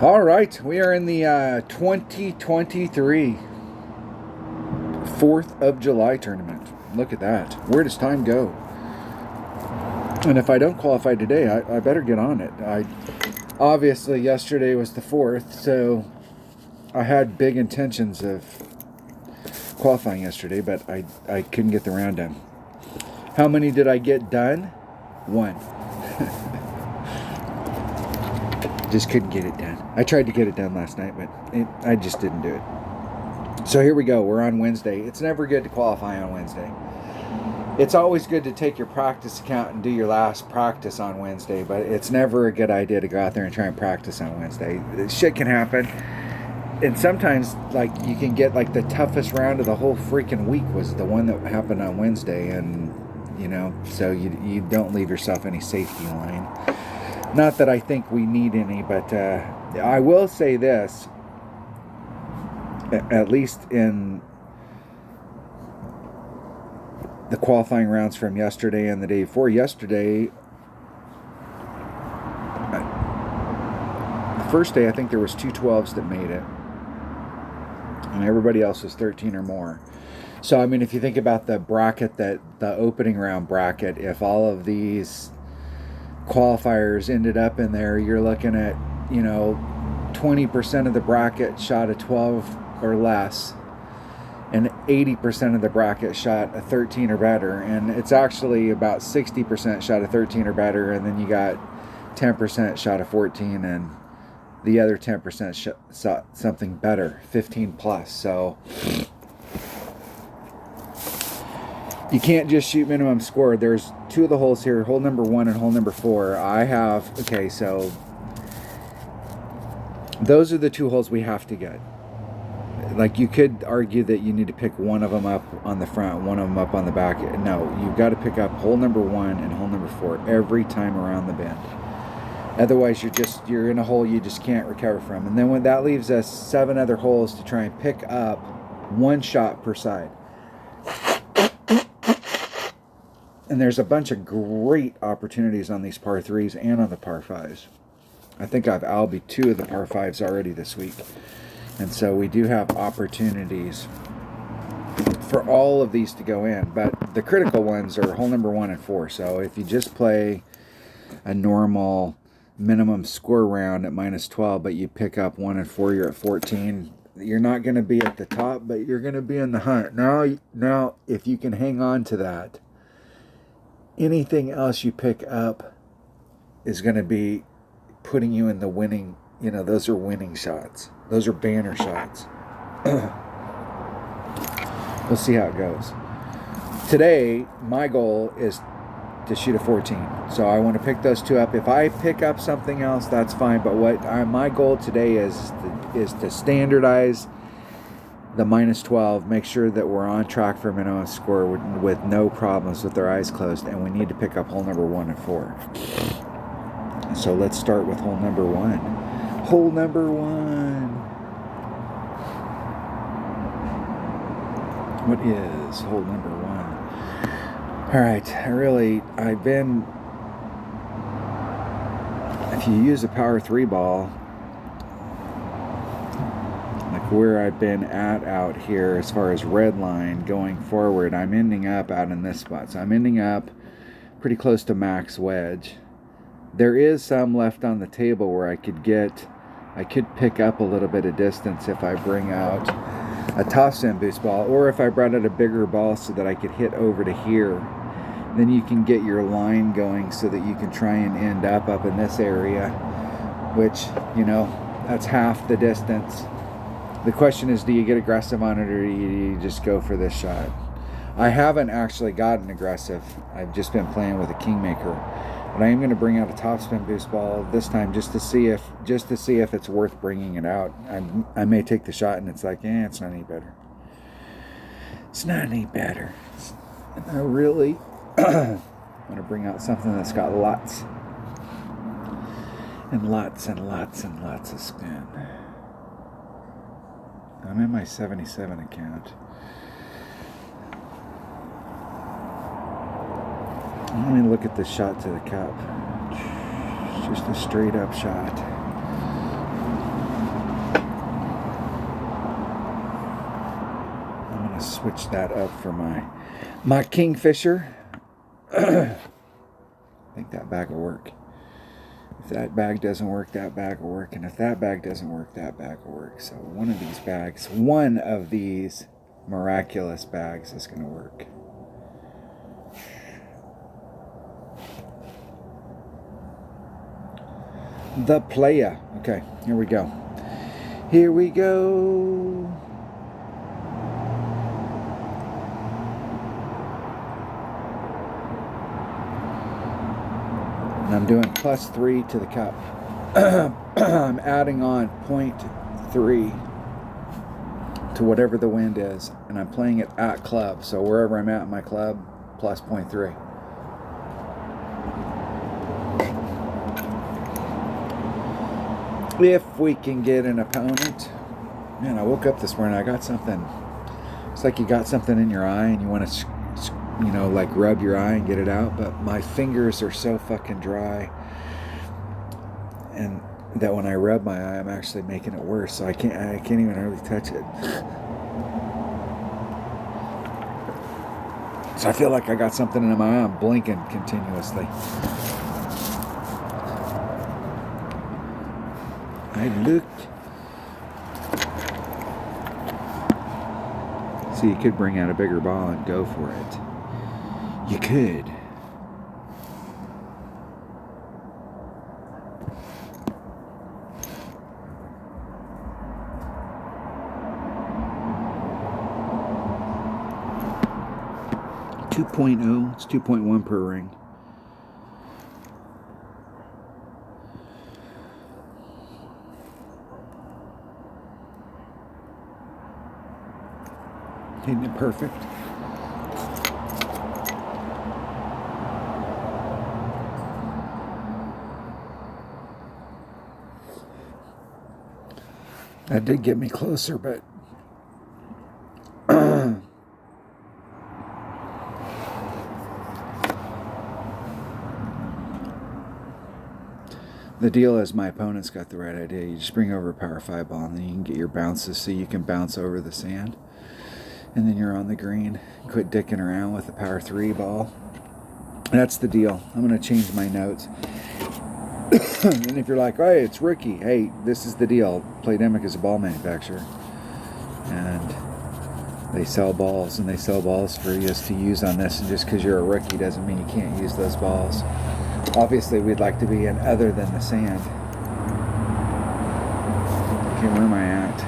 All right, we are in the 2023 4th of July tournament. Look at that. Where does time go? And if I don't qualify today, I better get on it. Obviously, yesterday was the 4th, so I had big intentions of qualifying yesterday, but I couldn't get the round done. How many did I get done? 1. Just couldn't get it done. I tried to get it done last night, but I just didn't do it. So here we go. We're on Wednesday. It's never good to qualify on Wednesday. It's always good to take your practice account and do your last practice on Wednesday, but it's never a good idea to go out there and try and practice on Wednesday. Shit can happen. And sometimes, like, you can get, like, the toughest round of the whole freaking week was the one that happened on Wednesday, and, you know, so you don't leave yourself any safety line. Not that I think we need any, but I will say this, at least in the qualifying rounds from yesterday and the day before yesterday, the first day I think there was 2 12s that made it, and everybody else was 13 or more. So, I mean, if you think about the bracket, the opening round bracket, if all of these qualifiers ended up in there, you're looking at, 20% of the bracket shot a 12 or less, and 80% of the bracket shot a 13 or better, and it's actually about 60% shot a 13 or better, and then you got 10% shot a 14, and the other 10% shot something better, 15 plus. So you can't just shoot minimum score. There's 2 of the holes here, hole number 1 and hole number 4. So those are the 2 holes we have to get. Like, you could argue that you need to pick one of them up on the front, one of them up on the back. No, you've got to pick up hole number 1 and hole number 4 every time around the bend. Otherwise, you're in a hole you just can't recover from. And then when that leaves us 7 other holes to try and pick up 1 shot per side. And there's a bunch of great opportunities on these par 3s and on the par 5s. I think I've albied 2 of the par 5s already this week. And so we do have opportunities for all of these to go in. But the critical ones are hole number 1 and 4. So if you just play a normal minimum score round at minus 12, but you pick up 1 and 4, you're at 14. You're not going to be at the top, but you're going to be in the hunt. Now, if you can hang on to that, anything else you pick up is going to be putting you in the winning. Those are winning shots. Those are banner shots. We'll see how it goes. Today, my goal is to shoot a 14. So I want to pick those 2 up. If I pick up something else, that's fine. But my goal today is to standardize the minus 12, make sure that we're on track for minimum score with no problems with our eyes closed, and we need to pick up hole number 1 and 4. So let's start with hole number 1. Hole number 1. What is hole number 1? All right, if you use a power 3 ball, like where I've been out here as far as red line going forward, I'm ending up out in this spot. So I'm ending up pretty close to max wedge. There is some left on the table where I could pick up a little bit of distance if I bring out a topspin boost ball, or if I brought out a bigger ball so that I could hit over to here. Then you can get your line going so that you can try and end up in this area, which, that's half the distance. The question is, do you get aggressive on it, or do you just go for this shot? I haven't actually gotten aggressive. I've just been playing with a Kingmaker. But I am going to bring out a topspin boost ball this time just to see if it's worth bringing it out. I may take the shot and it's like, it's not any better. It's not any better. I really want to bring out something that's got lots and lots and lots and lots of spin. I'm in my 77 account. Let me look at the shot to the cup. It's just a straight up shot. switch that up for my Kingfisher. I think that bag will work. If that bag doesn't work, that bag will work. And if that bag doesn't work, that bag will work. So one of these miraculous bags is going to work. The Playa. Okay, here we go. Here we go. And I'm doing +3 to the cup. I'm adding on 0.3 to whatever the wind is, and I'm playing it at club. So wherever I'm at in my club, plus 0.3. If we can get an opponent. Man, I woke up this morning, I got something. It's like you got something in your eye and you want to, like rub your eye and get it out, but my fingers are so fucking dry, and that when I rub my eye, I'm actually making it worse. So I can't even really touch it. So I feel like I got something in my eye. I'm blinking continuously. I looked. See, you could bring out a bigger ball and go for it. You could. .0. It's 2.1 per ring. Isn't it perfect? That did get me closer, but the deal is my opponent's got the right idea. You just bring over a power 5 ball, and then you can get your bounces so you can bounce over the sand. And then you're on the green. Quit dicking around with the power 3 ball. That's the deal. I'm going to change my notes. And if you're like, hey, it's rookie. Hey, this is the deal. Playdemic is a ball manufacturer. And they sell balls. And they sell balls for us to use on this. And just because you're a rookie doesn't mean you can't use those balls. Obviously, we'd like to be in other than the sand. Okay, where am I at?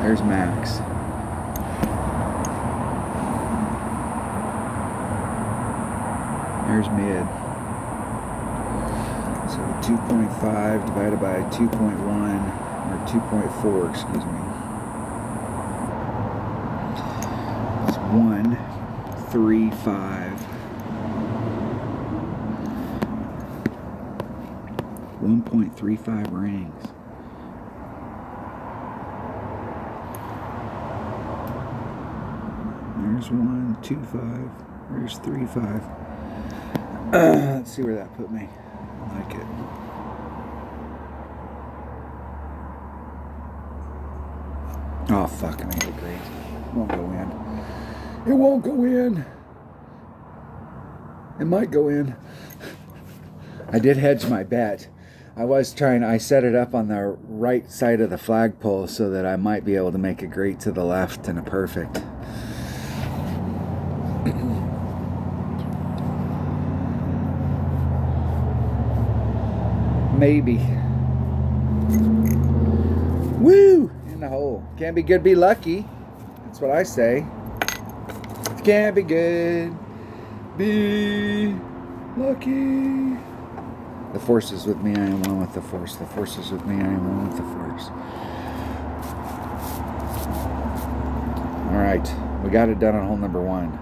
There's Max. There's mid. So 2.5 divided by 2.1, or 2.4, excuse me. It's 135. 1.35 rings. There's 1.25. There's 3.5. Let's see where that put me. I like it. Oh, fuck, I made it great. It won't go in. It won't go in. It might go in. I did hedge my bet. I set it up on the right side of the flagpole so that I might be able to make a great to the left and a perfect. Maybe. Woo! In the hole. Can't be good, be lucky. That's what I say. Can't be good, be lucky. The force is with me, I am one with the force. The force is with me, I am one with the force. Alright, we got it done on hole number 1.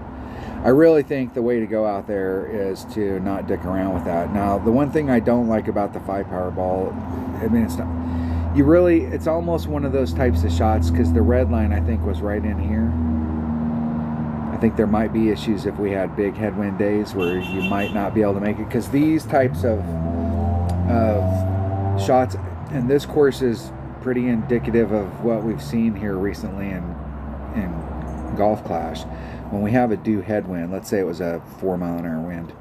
I really think the way to go out there is to not dick around with that. Now, the one thing I don't like about the 5 power ball, I mean, it's almost one of those types of shots, because the red line, I think, was right in here. I think there might be issues if we had big headwind days where you might not be able to make it, because these types of shots, and this course is pretty indicative of what we've seen here recently in golf clash, when we have a due headwind, let's say it was a 4-mile-an-hour wind,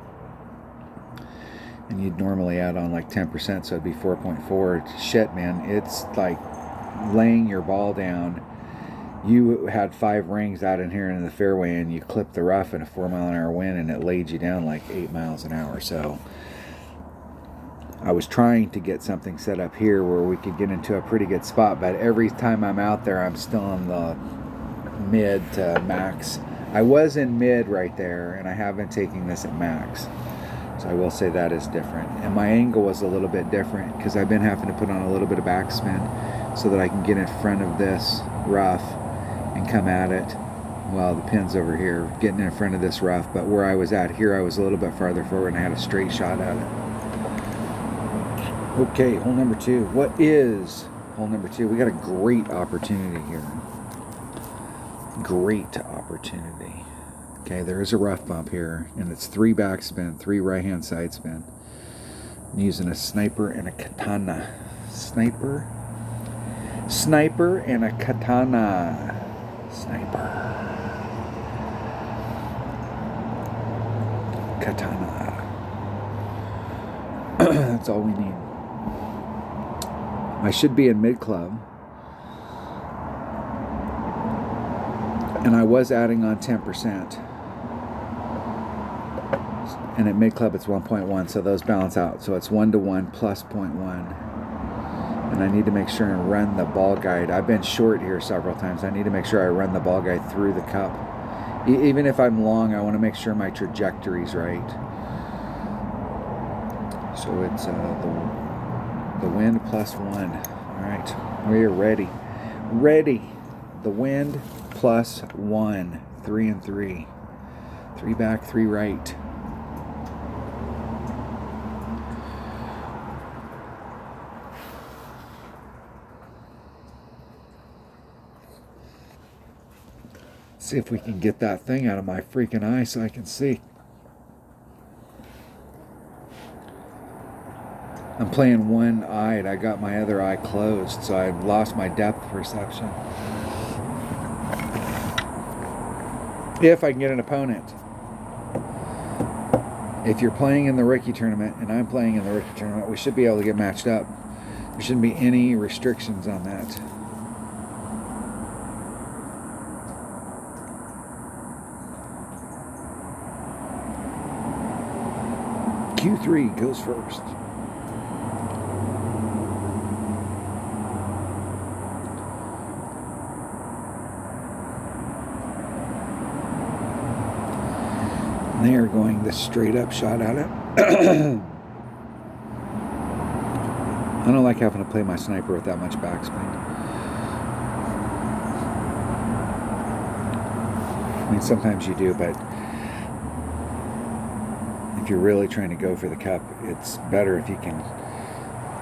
and you'd normally add on like 10%, so it'd be 4.4. Shit, man, it's like laying your ball down. You had 5 rings out in here in the fairway, and you clipped the rough in a 4-mile-an-hour wind, and it laid you down like 8 miles an hour. So I was trying to get something set up here where we could get into a pretty good spot, but every time I'm out there, I'm still in the mid to max. I was in mid right there, and I have been taking this at max. So I will say that is different. And my angle was a little bit different because I've been having to put on a little bit of backspin so that I can get in front of this rough and come at it. Well, the pin's over here, getting in front of this rough, but where I was at here, I was a little bit farther forward and I had a straight shot at it. Okay, hole number 2. What is hole number 2? We got a great opportunity here. Great opportunity. Okay, there is a rough bump here, and it's 3 backspin, 3 right-hand side spin. I'm using a sniper and a katana. Sniper and a katana. Sniper. Katana. That's all we need. I should be in mid-club. And I was adding on 10%. And at mid-club it's 1.1, so those balance out. So it's 1 to 1 plus 0.1. And I need to make sure and run the ball guide. I've been short here several times. I need to make sure I run the ball guide through the cup. Even if I'm long, I want to make sure my trajectory's right. So it's the wind plus 1. All right, we're ready. Ready. The wind plus 1. 3 and 3. 3 back, 3 right. See if we can get that thing out of my freaking eye so I can see. I'm playing one-eyed. I got my other eye closed, so I've lost my depth perception. If I can get an opponent. If you're playing in the rookie tournament, and I'm playing in the rookie tournament, we should be able to get matched up. There shouldn't be any restrictions on that. Q3 goes first. And they are going this straight up shot at it. I don't like having to play my sniper with that much backspin. I mean, sometimes you do, but if you're really trying to go for the cup, it's better if you can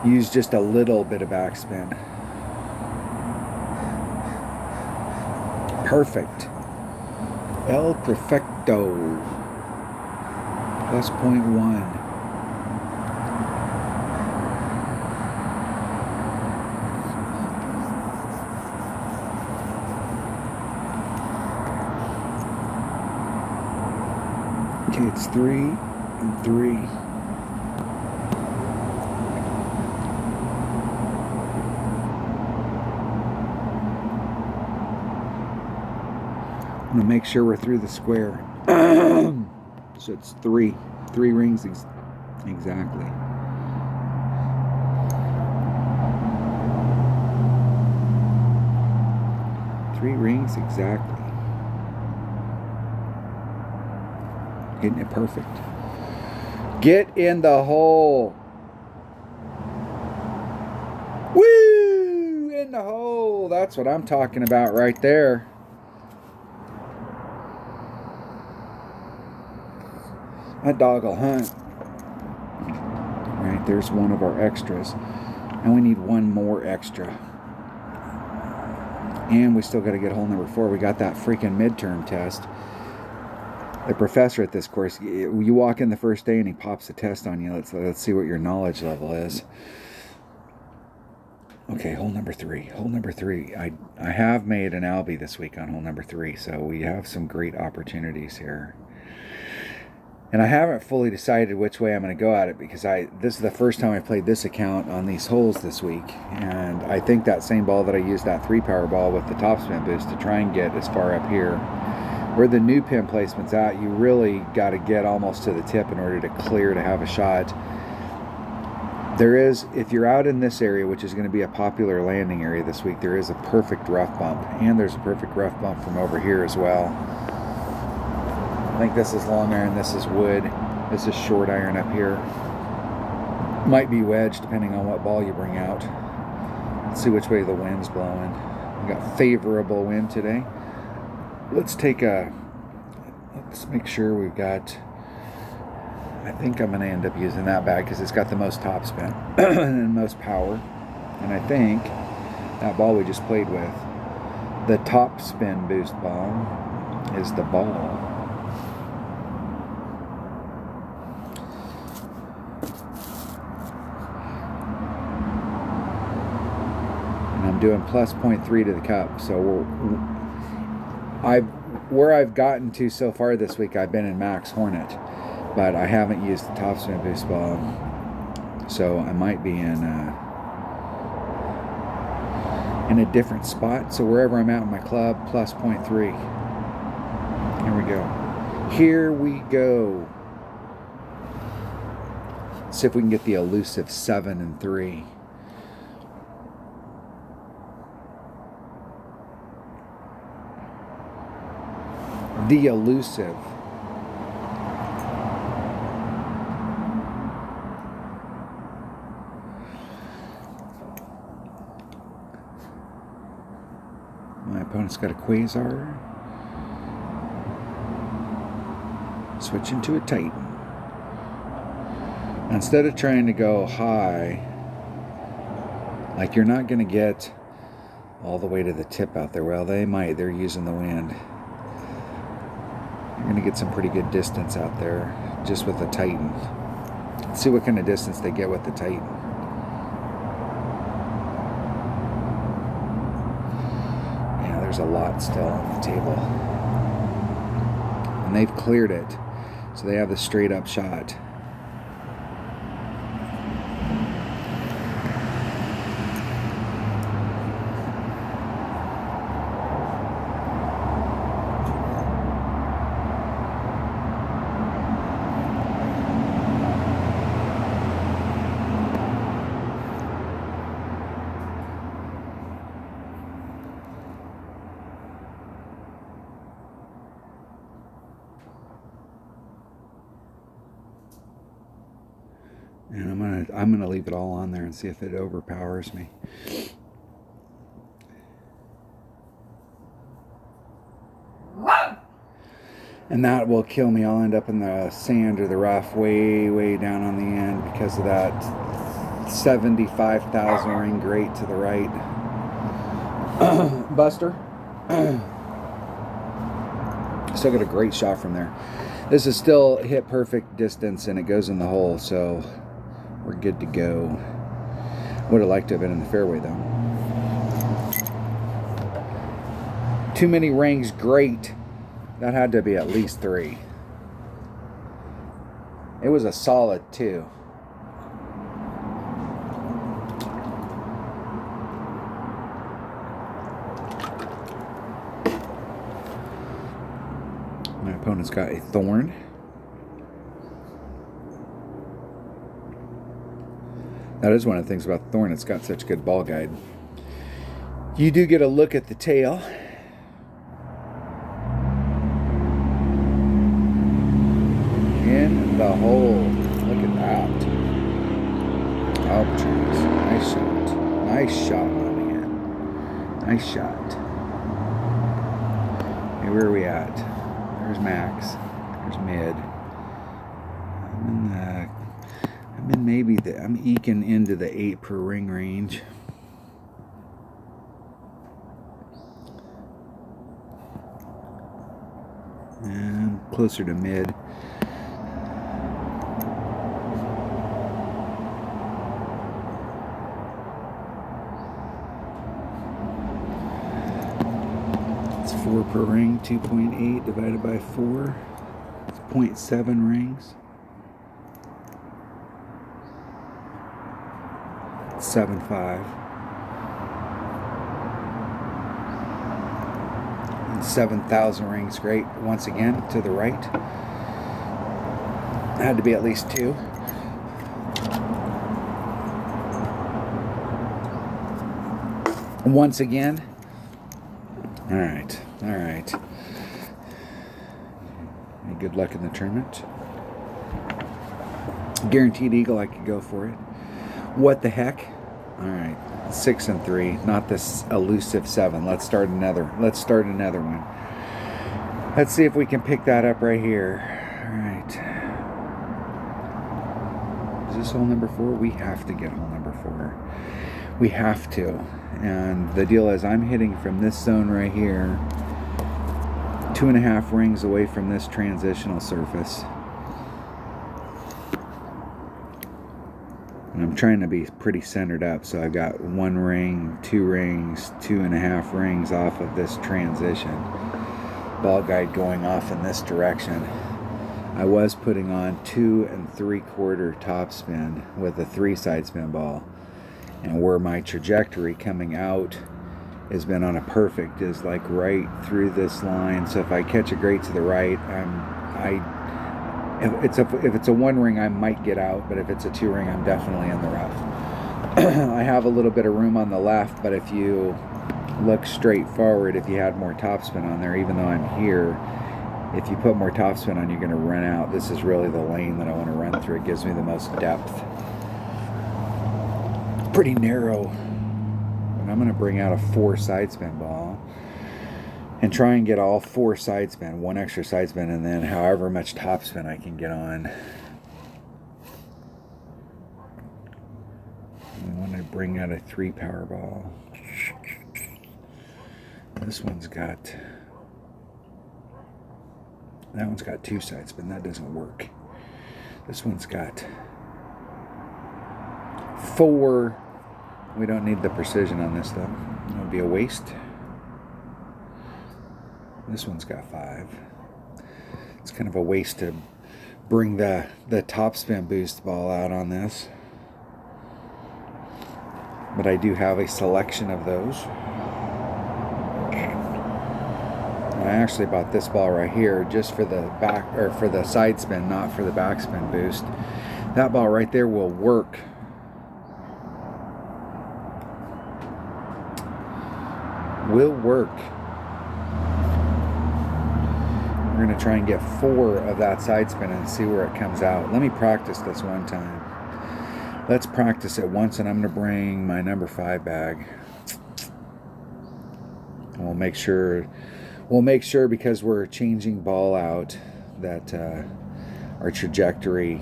use just a little bit of backspin. Perfect. El Perfecto. Plus 0.1. Okay, it's 3 and 3. I'm gonna make sure we're through the square. So it's 3 rings exactly. Three rings exactly. Getting it perfect. Get in the hole. Woo! In the hole. That's what I'm talking about right there. That dog will hunt. Right, there's one of our extras. And we need one more extra. And we still got to get hole number 4. We got that freaking midterm test. The professor at this course, you walk in the first day and he pops a test on you. Let's see what your knowledge level is. Okay, hole number 3. Hole number 3. I have made an Albie this week on hole number 3, so we have some great opportunities here. And I haven't fully decided which way I'm going to go at it because this is the first time I played this account on these holes this week. And I think that same ball that I used, that 3-power ball with the topspin boost, to try and get as far up here. Where the new pin placement's at, you really got to get almost to the tip in order to clear to have a shot. There is, if you're out in this area, which is going to be a popular landing area this week, there is a perfect rough bump. And there's a perfect rough bump from over here as well. I think this is long iron, this is wood, this is short iron up here. Might be wedge depending on what ball you bring out. Let's see which way the wind's blowing. We got favorable wind today. Let's make sure we've got, I think I'm going to end up using that bag because it's got the most topspin and most power. And I think that ball we just played with, the topspin boost ball, is the ball. I'm doing plus 0.3 to the cup, so where I've gotten to so far this week, I've been in Max Hornet, but I haven't used the topspin boost ball, so I might be in a different spot. So wherever I'm at in my club, plus 0.3. Here we go. Let's see if we can get the elusive 7 and 3. The elusive. My opponent's got a Quasar. Switch into a Titan. Instead of trying to go high, like you're not going to get all the way to the tip out there. Well, they might. They're using the wind. You're going to get some pretty good distance out there just with the Titan. Let's see what kind of distance they get with the Titan. Yeah, there's a lot still on the table. And they've cleared it, so they have the straight up shot. And I'm gonna leave it all on there and see if it overpowers me. And that will kill me. I'll end up in the sand or the rough way down on the end because of that 75,000 ring grate to the right. Buster. Still got a great shot from there. This is still hit perfect distance and it goes in the hole, so we're good to go. Would have liked to have been in the fairway though. Too many rings, great. That had to be at least 3. It was a solid 2. My opponent's got a thorn. That is one of the things about the thorn. It's got such good ball guide. You do get a look at the tail. In the hole. Look at that. Albatross. Nice shot. Nice shot, my man. Nice shot. Hey, where are we at? There's max. There's mid. I'm eking into the 8 per ring range. And closer to mid. 4 per ring, 2.8 divided by 4. It's 0.7 rings. 7.5. And 7,000 rings. Great. Once again, to the right. Had to be at least 2. Once again. All right. Good luck in the tournament. Guaranteed eagle, I could go for it. What the heck? All right, 6 and 3, not this elusive 7. Let's start another one. Let's see if we can pick that up right here. All right. Is this hole number 4? We have to get hole number 4. We have to. And the deal is I'm hitting from this zone right here, 2.5 rings away from this transitional surface. And I'm trying to be pretty centered up, so I've got 1 ring, 2 rings, 2.5 rings off of this transition. Ball guide going off in this direction. I was putting on 2 3/4 topspin with a 3 side spin ball. And where my trajectory coming out has been on a perfect is like right through this line. So if I catch a great to the right, if it's a 1 ring, I might get out, but if it's a 2 ring, I'm definitely in the rough. I have a little bit of room on the left, but if you look straight forward, if you had more topspin on there, even though I'm here, if you put more topspin on, you're going to run out. This is really the lane that I want to run through. It gives me the most depth. Pretty narrow. And I'm going to bring out a 4 side spin ball and try and get all 4 side spin, 1 extra side spin, and then however much topspin I can get on. I want to bring out a 3 power ball. This one's got, that one's got 2 side spin. That doesn't work. This one's got 4. We don't need the precision on this though. It would be a waste. This one's got 5. It's kind of a waste to bring the topspin boost ball out on this. But I do have a selection of those. I actually bought this ball right here just for the back, or for the side spin, not for the backspin boost. That ball right there will work. We're going to try and get 4 of that side spin and see where it comes out. Let me practice this one time. Let's practice it once, and I'm going to bring my number 5 bag. And we'll make sure because we're changing ball out that our trajectory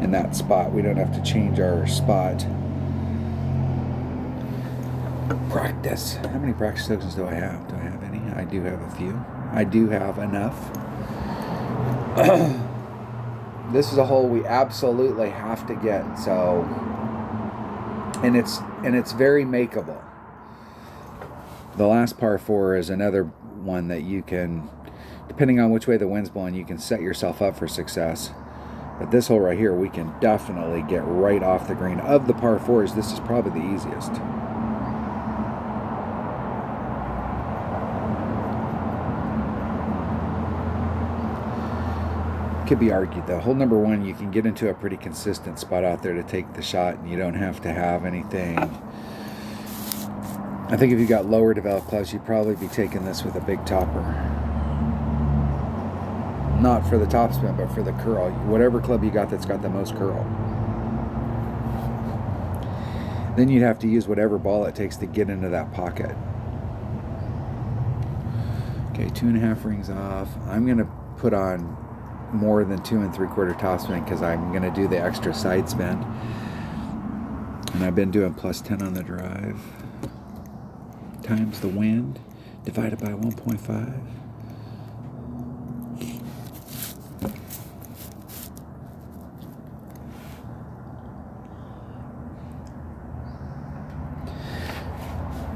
in that spot, we don't have to change our spot. Practice. How many practice tokens do I have? Do I have any? I do have a few. I do have enough. This is a hole we absolutely have to get. So, and it's very makeable. The last par 4 is another one that you can, depending on which way the wind's blowing, you can set yourself up for success. But this hole right here, we can definitely get right off the green. Of the par 4s, this is probably the easiest. Could be argued though. Hole number 1, you can get into a pretty consistent spot out there to take the shot, and you don't have to have anything. I think if you got lower developed clubs, you'd probably be taking this with a big topper. Not for the topspin, but for the curl. Whatever club you got that's got the most curl. Then you'd have to use whatever ball it takes to get into that pocket. Okay, 2.5 rings off. I'm going to put on more than 2 3/4 topspin because I'm going to do the extra side spin. And I've been doing +10 on the drive. Times the wind divided by 1.5.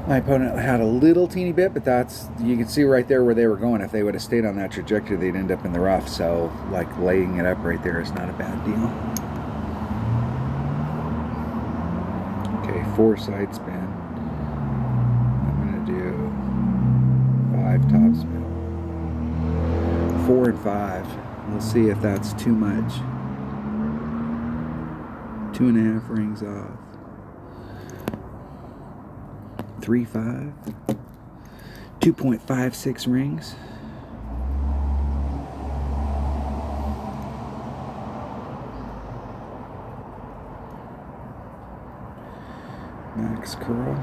My opponent had a little teeny bit, but that's, you can see right there where they were going. If they would have stayed on that trajectory, they'd end up in the rough. So, like, laying it up right there is not a bad deal. Okay, 4 side spin. I'm going to do 5 top spin. 4 and 5. We'll see if that's too much. 2.5 rings off. 3, 5. 2.56 rings. Max curl.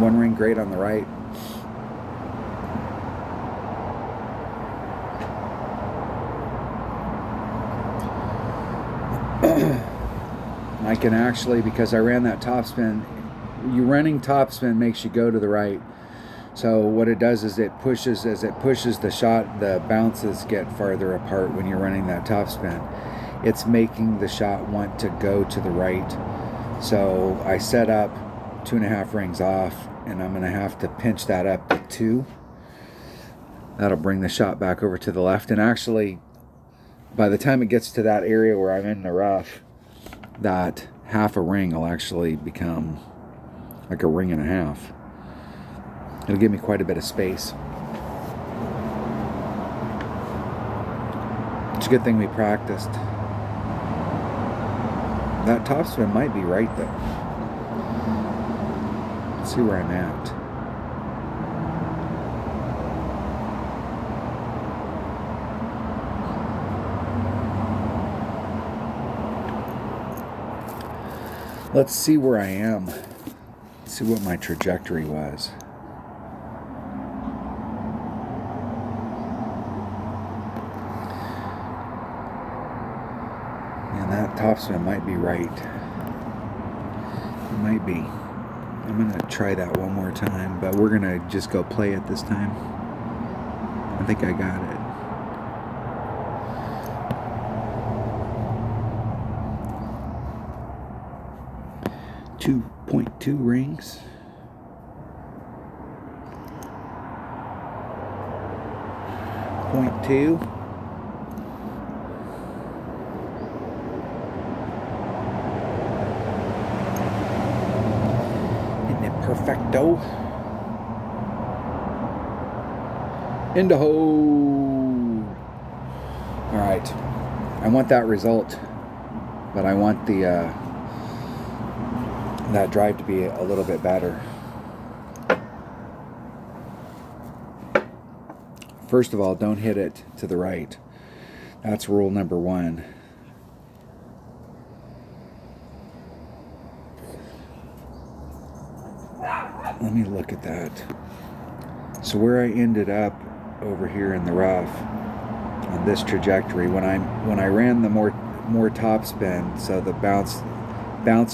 1 ring great on the right. I can actually, because I ran that topspin, you running topspin makes you go to the right. So what it does is it pushes, as it pushes the shot, the bounces get farther apart when you're running that topspin. It's making the shot want to go to the right. So I set up 2.5 rings off, and I'm going to have to pinch that up to 2. That'll bring the shot back over to the left. And actually, by the time it gets to that area where I'm in the rough, that half a ring will actually become like a ring and a half. It'll give me quite a bit of space. It's a good thing we practiced. That topspin might be right though. Let's see where I'm at. Let's see where I am. Let's see what my trajectory was. And that topspin might be right. It might be. I'm going to try that one more time, but we're going to just go play it this time. I think I got it. 2.2 rings. Point 2. Hitting it perfecto. In the hole. All right. I want that result, but I want the that drive to be a little bit better. First of all, don't hit it to the right. That's rule number 1. Let me look at that. So where I ended up over here in the rough on this trajectory, when I ran the more topspin, so the bounce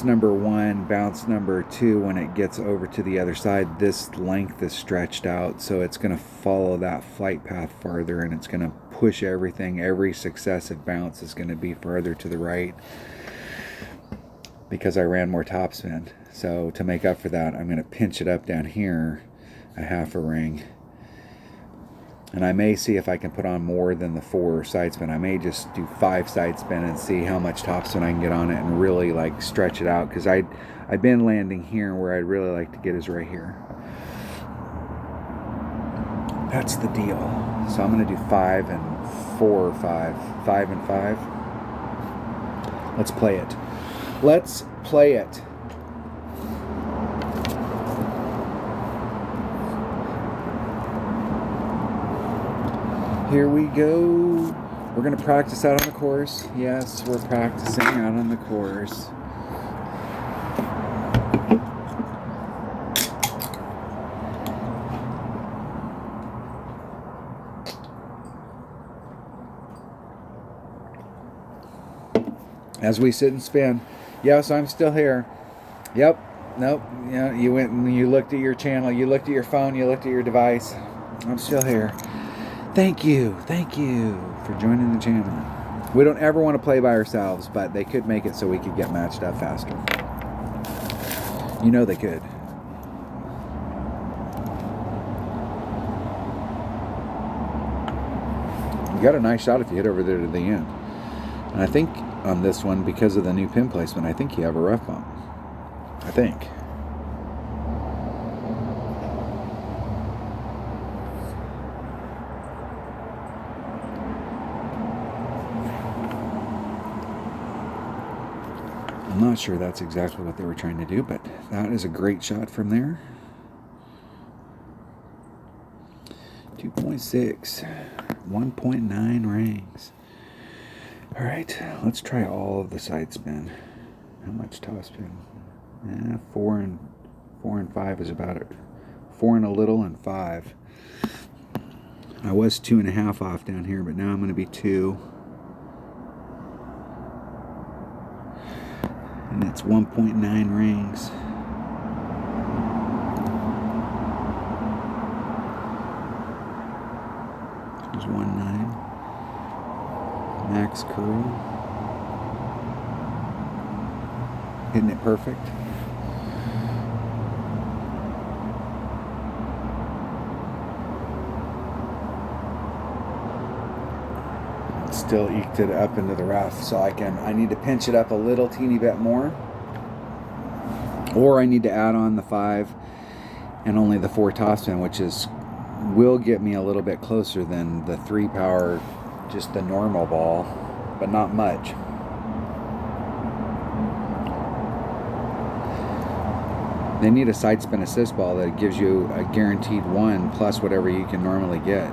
number 1, bounce number 2, when it gets over to the other side, this length is stretched out, so it's going to follow that flight path farther, and it's going to push everything. Every successive bounce is going to be farther to the right because I ran more topspin. So to make up for that, I'm going to pinch it up down here a half a ring. And I may see if I can put on more than the 4 side spin. I may just do 5 side spin and see how much topspin I can get on it and really like stretch it out, because I've been landing here, where I'd really like to get is right here. That's the deal. So I'm going to do 5 and 4 or 5. 5 and 5. Let's play it. Let's play it. Here we go. We're going to practice out on the course. Yes, we're practicing out on the course. As we sit and spin. Yes, I'm still here. Yep. Nope. Yeah, you went and you looked at your channel. You looked at your phone. You looked at your device. I'm still here. Thank you for joining the channel. We don't ever want to play by ourselves, but they could make it so we could get matched up faster. You know they could. You got a nice shot if you hit over there to the end. And I think on this one, because of the new pin placement, I think you have a rough bump. I think. I'm not sure that's exactly what they were trying to do, but that is a great shot from there. 2.6, 1.9 rings. All right, let's try all of the side spin. How much top spin? 4 and 5 is about it. 4 and a little and 5. I was 2.5 off down here, but now I'm going to be 2. And it's 1.9 rings. There's 1.9. Max curl. Hitting it perfect. Still eked it up into the rough, so I need to pinch it up a little teeny bit more, or I need to add on the 5 and only the 4 topspin, which will get me a little bit closer than the 3 power, just the normal ball, but not much. They need a side spin assist ball that gives you a guaranteed 1 plus whatever you can normally get.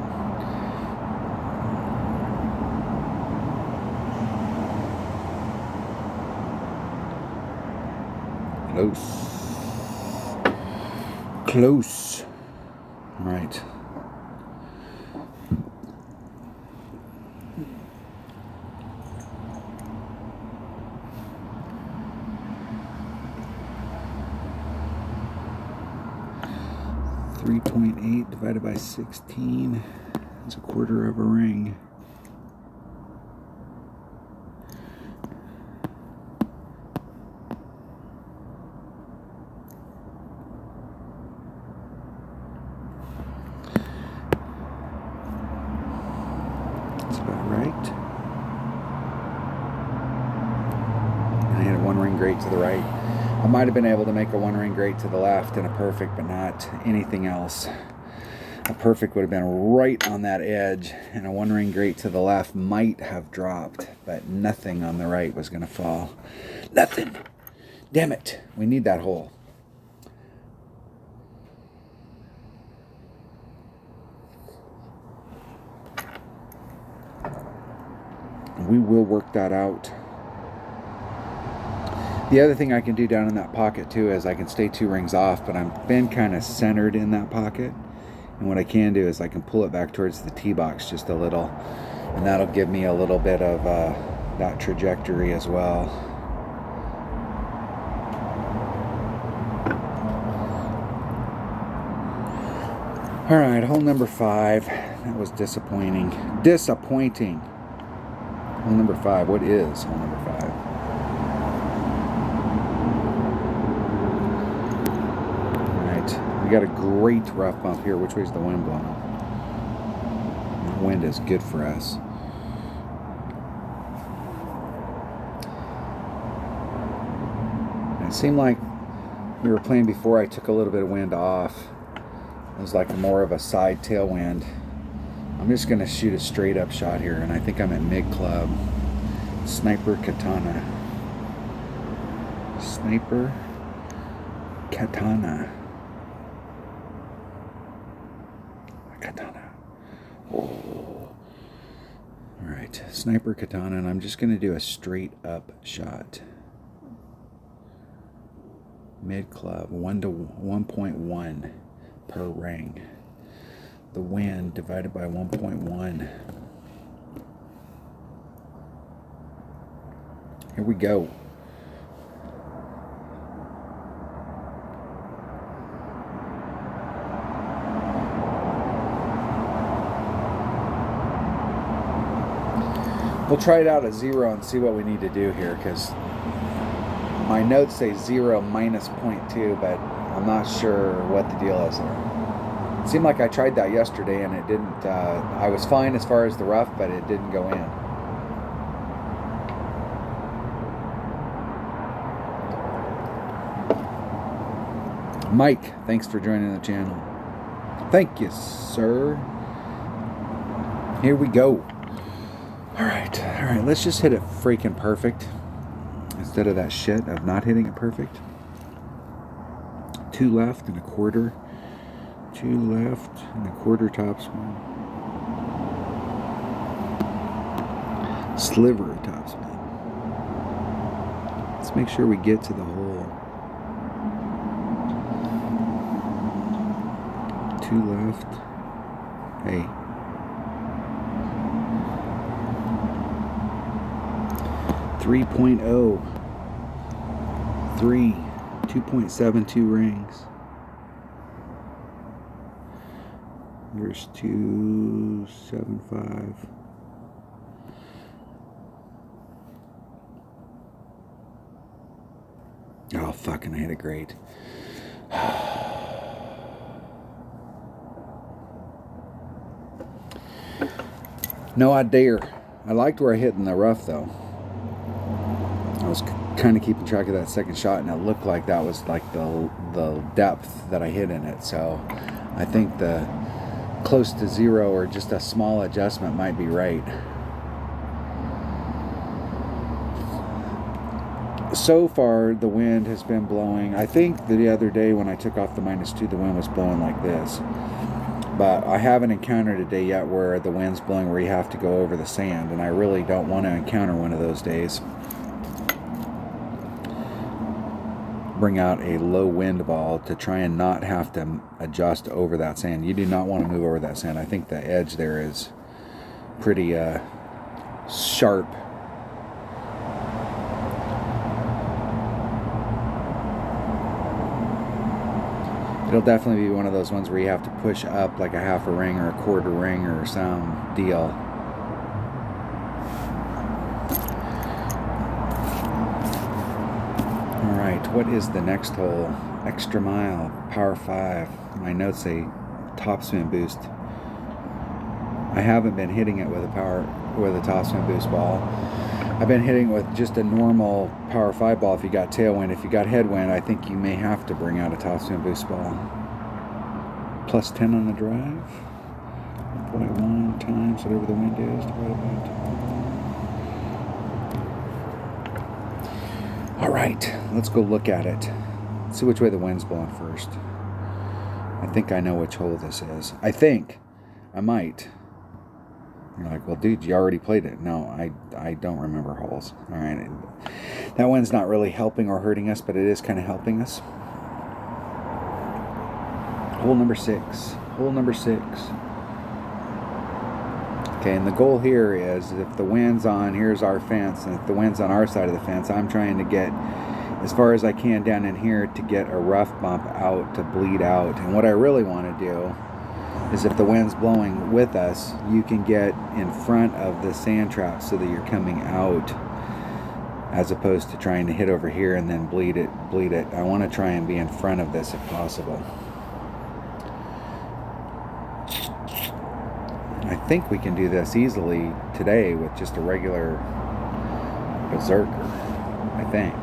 Close. All right. .8 divided by 16 is a quarter of a ring. That's about right. I had a 1 ring grate to the right. I might have been able to make a 1 ring grate to the left and a perfect, but not anything else. A perfect would have been right on that edge, and a 1 ring grate to the left might have dropped, but nothing on the right was going to fall. Nothing. Damn it. We need that hole. We will work that out. The other thing I can do down in that pocket too is I can stay 2 rings off, but I've been kind of centered in that pocket. And what I can do is I can pull it back towards the tee box just a little, and that'll give me a little bit of that trajectory as well. All right, hole number 5. That was disappointing. Disappointing. Hole number 5. What is hole number 5? We got a great rough bump here. Which way is the wind blowing? The wind is good for us. It seemed like we were playing before I took a little bit of wind off. It was like more of a side tailwind. I'm just going to shoot a straight up shot here, and I think I'm at mid club. Sniper Katana. Sniper Katana. Katana. Oh. Alright, Sniper Katana, and I'm just going to do a straight up shot. Mid club, 1 to 1.1 per ring. The wind divided by 1.1. Here we go. We'll try it out at 0 and see what we need to do here, because My notes say 0 minus 0.2, but I'm not sure what the deal is there. It seemed like I tried that yesterday and it didn't, I was fine as far as the rough, but it didn't go in. Mike, thanks for joining the channel. Thank you, sir. Here we go. All right, let's just hit it freaking perfect instead of that shit of not hitting it perfect. 2 left and a quarter. 2 left and a quarter topspin. Sliver of topspin. Let's make sure we get to the hole. 2 left. Hey. 3.0. 3. 2.72 rings. There's 275. Oh, fucking, I hit it great. No idea. I liked where I hit in the rough, though. I was kind of keeping track of that second shot, and it looked like that was like the depth that I hit in it. So I think the close to 0 or just a small adjustment might be right. So far, the wind has been blowing. I think the other day when I took off the -2, the wind was blowing like this. But I haven't encountered a day yet where the wind's blowing where you have to go over the sand, and I really don't want to encounter one of those days. Bring out a low wind ball to try and not have to adjust over that sand. You do not want to move over that sand. I think the edge there is pretty sharp. It'll definitely be one of those ones where you have to push up like a half a ring or a quarter ring or some deal. Alright, what is the next hole? Extra mile, par 5. My notes say topspin boost. I haven't been hitting it with a topspin boost ball. I've been hitting with just a normal power 5 ball if you got tailwind. If you got headwind, I think you may have to bring out a topspin boost ball. Plus 10 on the drive. 1.1 times whatever the wind is divided by 2. All right, let's go look at it. Let's see which way the wind's blowing first. I think I know which hole this is. I think. I might. You're like, well, dude, you already played it. No, I don't remember holes. All right. That one's not really helping or hurting us, but it is kind of helping us. Hole number 6. Hole number 6. Okay, and the goal here is if the wind's on, here's our fence, and if the wind's on our side of the fence, I'm trying to get as far as I can down in here to get a rough bump out to bleed out. And what I really want to do is if the wind's blowing with us, you can get in front of the sand trap so that you're coming out as opposed to trying to hit over here and then bleed it. I want to try and be in front of this if possible. I think we can do this easily today with just a regular berserker. I think.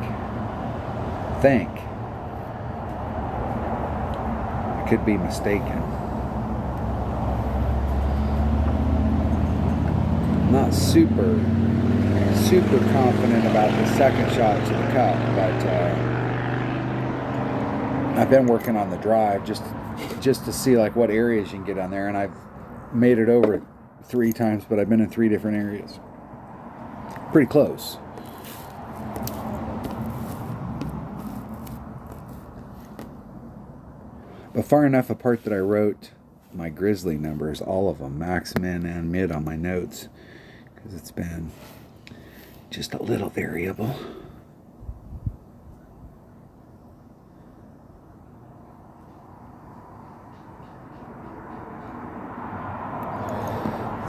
I could be mistaken. Not super confident about the second shot to the cup, but I've been working on the drive just to see like what areas you can get on there, and I've made it over 3 times, but I've been in 3 different areas. Pretty close. But far enough apart that I wrote my grizzly numbers, all of them, max, min, and mid on my notes, because it's been just a little variable.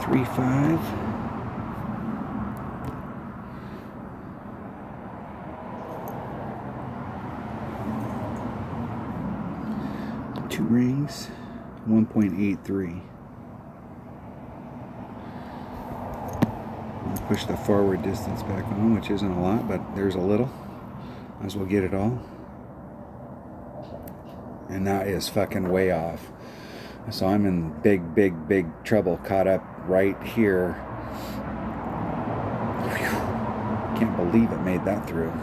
Three, 5. 2 rings, 1.83. I'll push the forward distance back on, which isn't a lot, but there's a little. Might as well get it all. And that is fucking way off. So I'm in big trouble, caught up right here. Whew. Can't believe it made that through.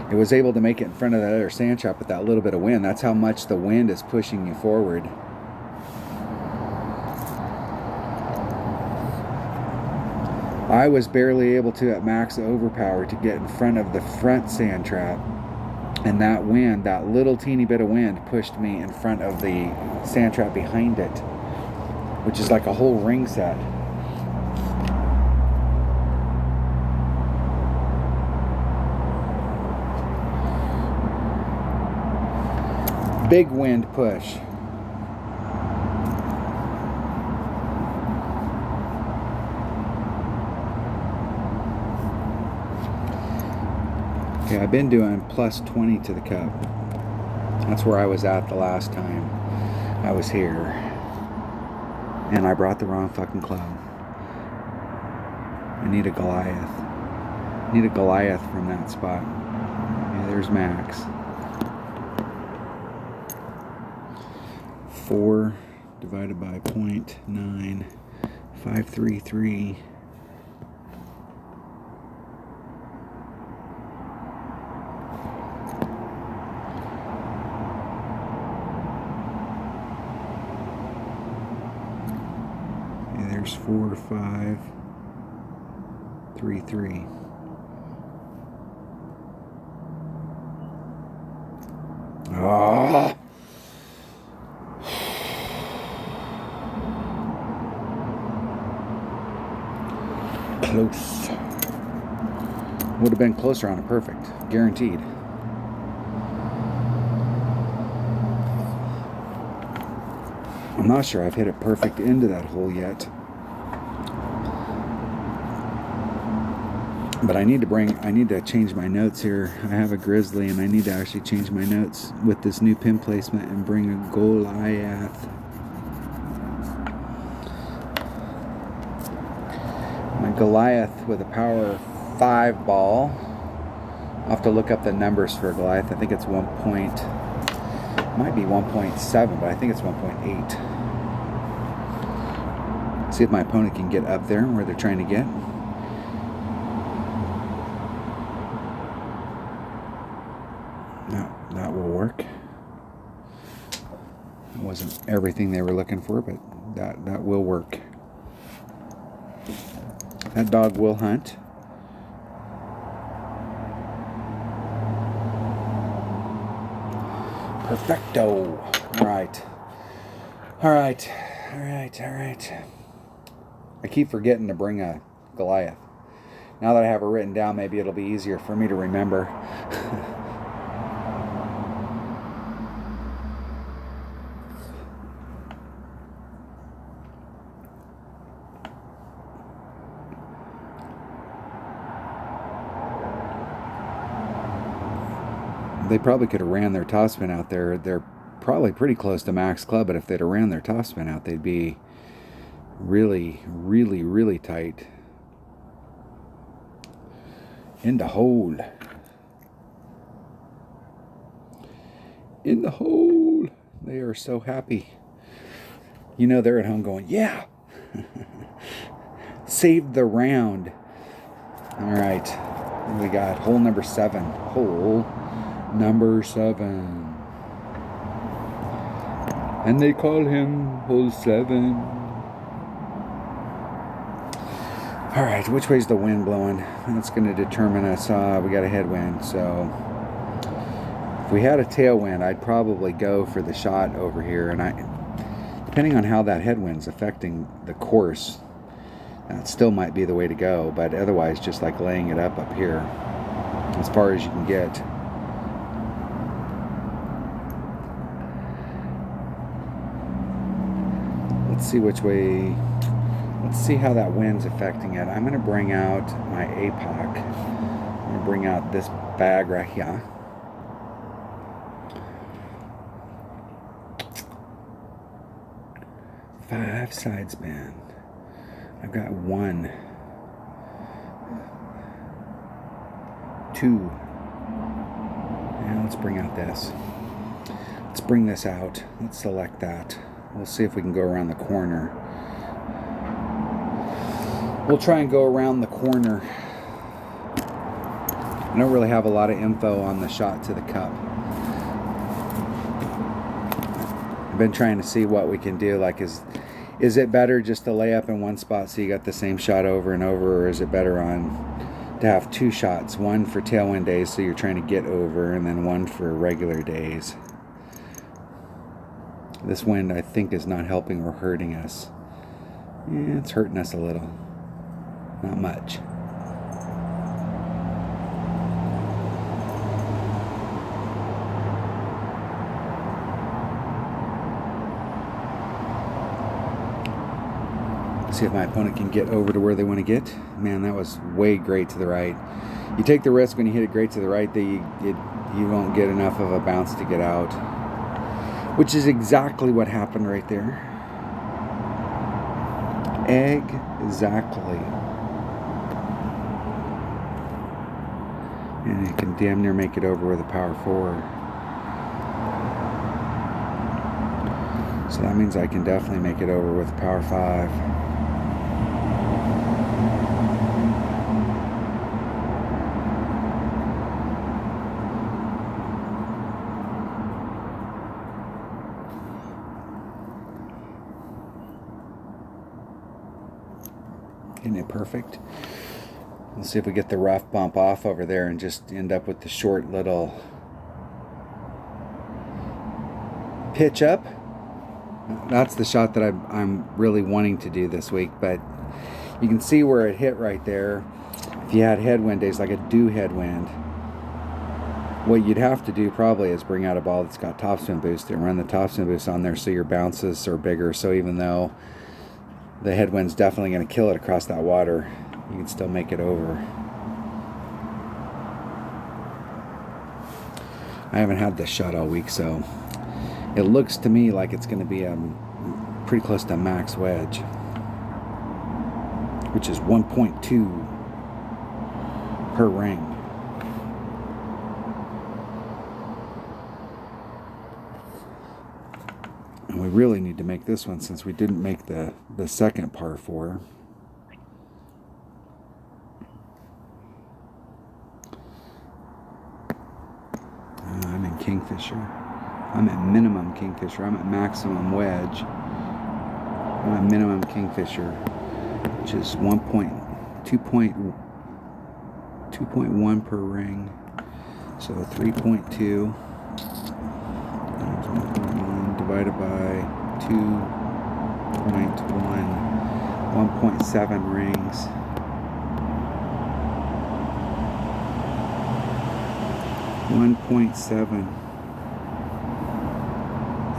It was able to make it in front of that other sand trap with that little bit of wind. That's how much the wind is pushing you forward. I was barely able to, at max overpower, to get in front of the front sand trap. And that wind, that little teeny bit of wind, pushed me in front of the sand trap behind it, which is like a whole ring set. Big wind push. Okay, I've been doing plus 20 to the cup. That's where I was at the last time I was here. And I brought the wrong fucking club. I need a Goliath. I need a Goliath from that spot. Yeah, there's Max. 4 divided by 0.9, 533. Yeah, there's 4, 5, 3, 3. Ah! Close. Would have been closer on a perfect, guaranteed. I'm not sure I've hit it perfect into that hole yet. But I need to change my notes here. I have a Grizzly and I need to actually change my notes with this new pin placement and bring a Goliath. My Goliath with a power 5 ball. I'll have to look up the numbers for a Goliath. I think it's might be 1.7, but I think it's 1.8. See if my opponent can get up there where they're trying to get. No, that will work. It wasn't everything they were looking for, but that will work. That dog will hunt. Perfecto. All right. I keep forgetting to bring a Goliath. Now that I have it written down, maybe it'll be easier for me to remember. They probably could have ran their topspin out there. They're probably pretty close to max club, but if they'd have ran their topspin out, they'd be really tight. In the hole. In the hole. They are so happy. You know they're at home going, yeah. Saved the round. All right. We got hole number 7. Hole number 7. And they call him hole 7. All right, which way's the wind blowing? That's going to determine us. We got a headwind, so if we had a tailwind, I'd probably go for the shot over here. And depending on how that headwind's affecting the course, that still might be the way to go. But otherwise, just like laying it up here, as far as you can get. Let's see which way. Let's see how that wind's affecting it. I'm going to bring out my APOC. I'm going to bring out this bag right here. 5 sides bend. I've got 1, 2. And let's bring out this. Let's bring this out. Let's select that. We'll see if we can go around the corner. We'll try and go around the corner. I don't really have a lot of info on the shot to the cup. I've been trying to see what we can do. Like, is it better just to lay up in one spot so you got the same shot over and over, or is it better to have 2 shots, one for tailwind days so you're trying to get over, and then one for regular days? This wind, I think, is not helping or hurting us. Yeah, it's hurting us a little. Not much. See if my opponent can get over to where they want to get. Man, that was way great to the right. You take the risk when you hit it great to the right that you won't get enough of a bounce to get out. Which is exactly what happened right there. Exactly. And you can damn near make it over with a power 4. So that means I can definitely make it over with a power 5. Isn't it perfect? Let's see if we get the rough bump off over there and just end up with the short little pitch up. That's the shot that I'm really wanting to do this week, but you can see where it hit right there. If you had headwind days, like a due headwind, what you'd have to do probably is bring out a ball that's got topspin boost and run the topspin boost on there so your bounces are bigger, so even though the headwind's definitely going to kill it across that water, you can still make it over. I haven't had this shot all week, so it looks to me like it's going to be pretty close to max wedge, which is 1.2 per ring. And we really need to make this one since we didn't make the second par 4. I'm in Kingfisher. I'm at minimum Kingfisher. I'm at maximum wedge. I'm at minimum Kingfisher, which is 2.1 per ring. So 3.2 divided by 2.1, 1.7 rings. .7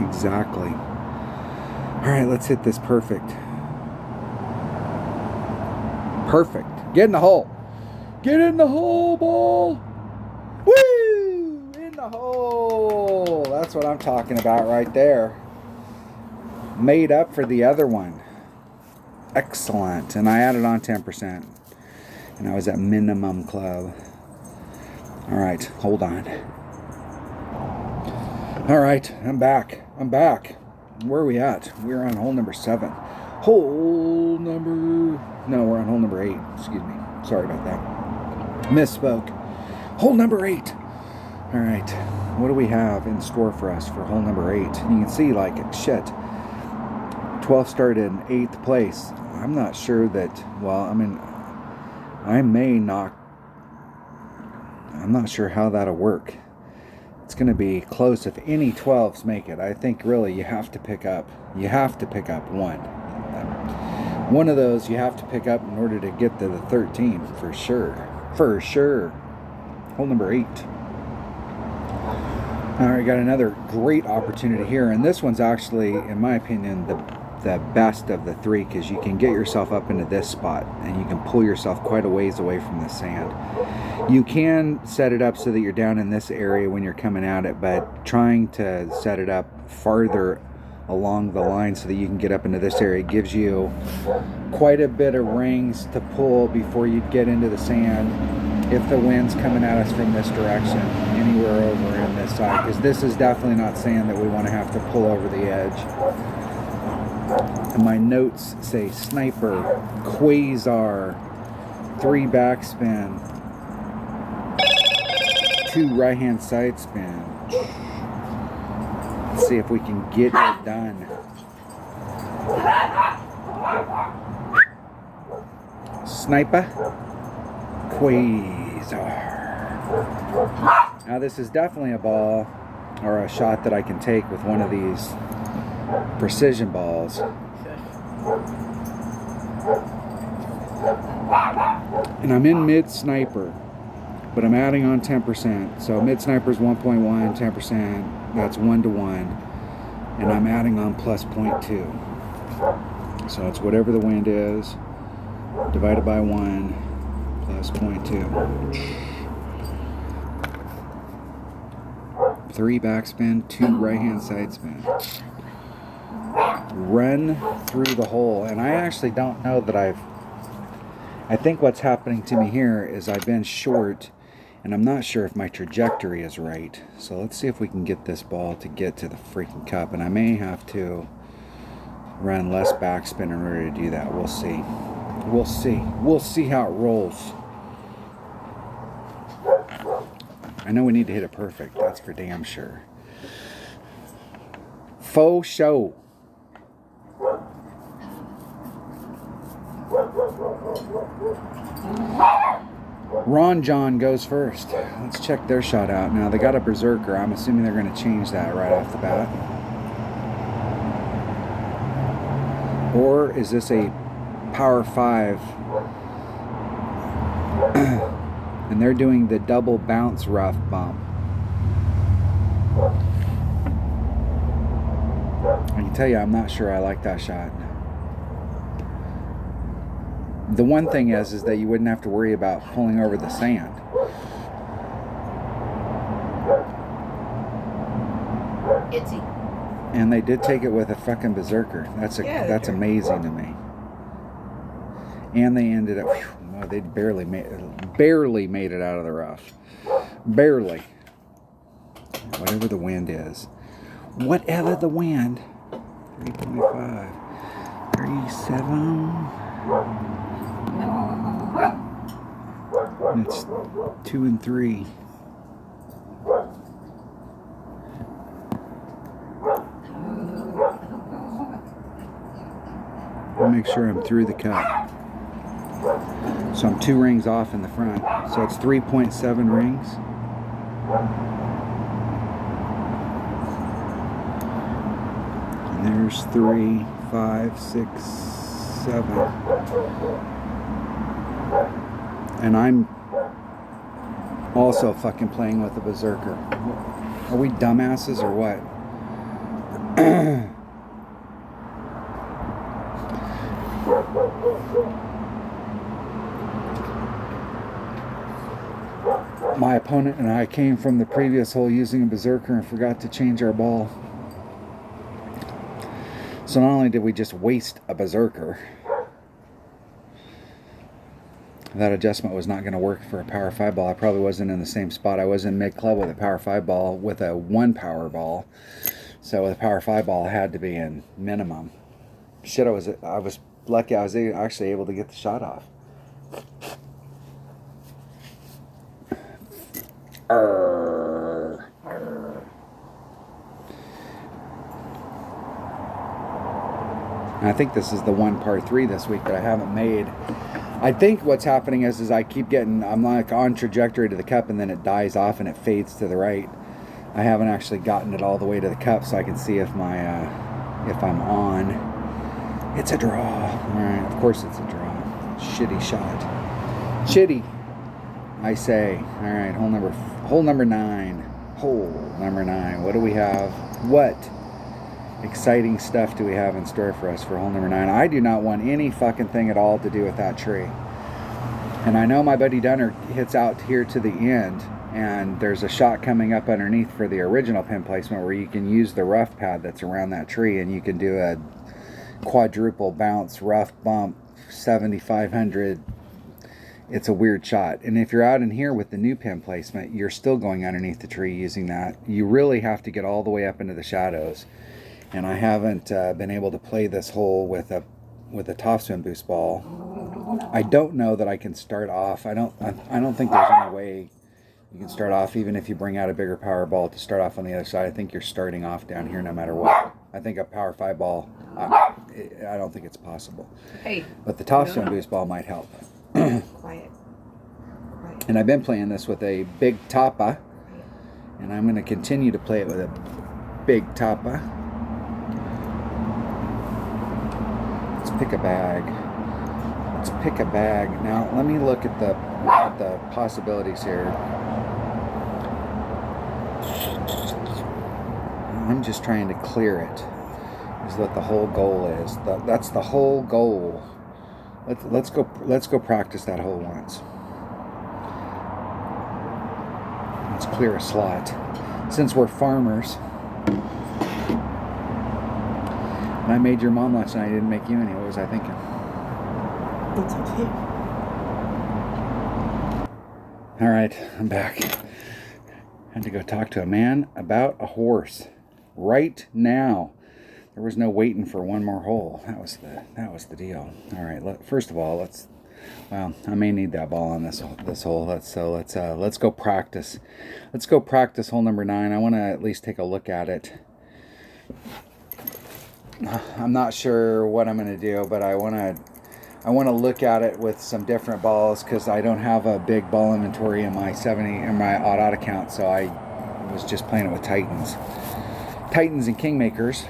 exactly. All right, let's hit this perfect. Perfect. Get in the hole. Get in the hole, ball. Woo! In the hole. That's what I'm talking about right there. Made up for the other one. Excellent. And I added on 10%. And I was at minimum club. All right, hold on. All right, I'm back. Where are we at? We're on hole number 7. We're on hole number 8. Excuse me. Sorry about that. Misspoke. Hole number 8. All right, what do we have in store for us for hole number 8? You can see, like, shit. 12 started in 8th place. I'm not sure that, I'm not sure how that'll work. It's going to be close if any 12s make it. I think really you have to pick up one. One of those you have to pick up in order to get to the 13 for sure. Hole number 8. All right, got another great opportunity here, and this one's actually, in my opinion, the best of the 3, because you can get yourself up into this spot and you can pull yourself quite a ways away from the sand. You can set it up so that you're down in this area when you're coming at it, but trying to set it up farther along the line so that you can get up into this area. It gives you quite a bit of rings to pull before you get into the sand if the wind's coming at us from this direction, anywhere over in this side, because this is definitely not sand that we want to have to pull over the edge. And my notes say Sniper, Quasar, 3 backspin, 2 right hand side spin. Let's see if we can get it done. Sniper, Quasar. Now this is definitely a ball or a shot that I can take with one of these precision balls. And I'm in mid sniper, but I'm adding on 10%. So mid sniper is 1.1, 10%, that's 1 to 1. And I'm adding on plus 0.2. So it's whatever the wind is, divided by 1, plus 0.2. 3 backspin, 2 right hand side spin. Run through the hole. And I actually don't know that I think what's happening to me here is I've been short and I'm not sure if my trajectory is right. So let's see if we can get this ball to get to the freaking cup, and I may have to run less backspin in order to do that. We'll see. We'll see. We'll see how it rolls. I know we need to hit it perfect. That's for damn sure. Faux show. Ron John goes first. Let's check their shot out. Now they got a berserker. I'm assuming they're going to change that right off the bat. Or is this a power 5? And they're doing the double bounce rough bump. I can tell you, I'm not sure I like that shot. The one thing is that you wouldn't have to worry about pulling over the sand. Itsy. And they did take it with a fucking berserker. That's amazing to me. And they ended up, well, they barely made it out of the rough. Barely. Whatever the wind is. Whatever the wind. 3.5. 37. It's 2 and 3. I'll make sure I'm through the cup. So I'm 2 rings off in the front. So it's 3.7 rings. And there's 3, 5, 6, 7. And I'm also fucking playing with a berserker. Are we dumbasses or what? My opponent and I came from the previous hole using a berserker and forgot to change our ball. So not only did we just waste a berserker, that adjustment was not going to work for a power 5 ball. I probably wasn't in the same spot. I was in mid club with a power 5 ball with a 1 power ball. So with a power 5 ball, I had to be in minimum. Shit, I was lucky I was actually able to get the shot off. And I think this is the 1 par 3 this week that I haven't made. I think what's happening is I keep getting, I'm like on trajectory to the cup and then it dies off and it fades to the right. I haven't actually gotten it all the way to the cup so I can see if if I'm on. It's a draw. All right, of course it's a draw. Shitty shot. Shitty, I say. All right, hole number 9. Hole number 9. What do we have? What exciting stuff do we have in store for us for hole number 9? I do not want any fucking thing at all to do with that tree. And I know my buddy Dunner hits out here to the end, And there's a shot coming up underneath for the original pin placement where you can use the rough pad that's around that tree, and you can do a quadruple bounce rough bump 7,500. It's a weird shot. And if you're out in here with the new pin placement, you're still going underneath the tree using that. You really have to get all the way up into the shadows. And I haven't been able to play this hole with a topspin boost ball. I don't know that I can start off. I don't think there's any way you can start off, even if you bring out a bigger power ball to start off on the other side. I think you're starting off down here no matter what. I think a power 5 ball, I don't think it's possible. Hey. But the topspin boost ball might help. Quiet. And I've been playing this with a big Tapa, and I'm going to continue to play it with a big Tapa. Let's pick a bag. Let's pick a bag. Now, let me look at the possibilities here. I'm just trying to clear it, is what the whole goal is. That's the whole goal. Let's go practice that hole once. Let's clear a slot. Since we're farmers, and I made your mom last night, I didn't make you any. What was I thinking? It's okay. All right, I'm back. I had to go talk to a man about a horse right now. There was no waiting for one more hole. That was the deal. All right. First of all, well, I may need that ball on this hole. Let's go practice. Let's go practice hole number 9. I want to at least take a look at it. I'm not sure what I'm going to do, but I want to look at it with some different balls, because I don't have a big ball inventory in my odd account, so I was just playing it with Titans and Kingmakers.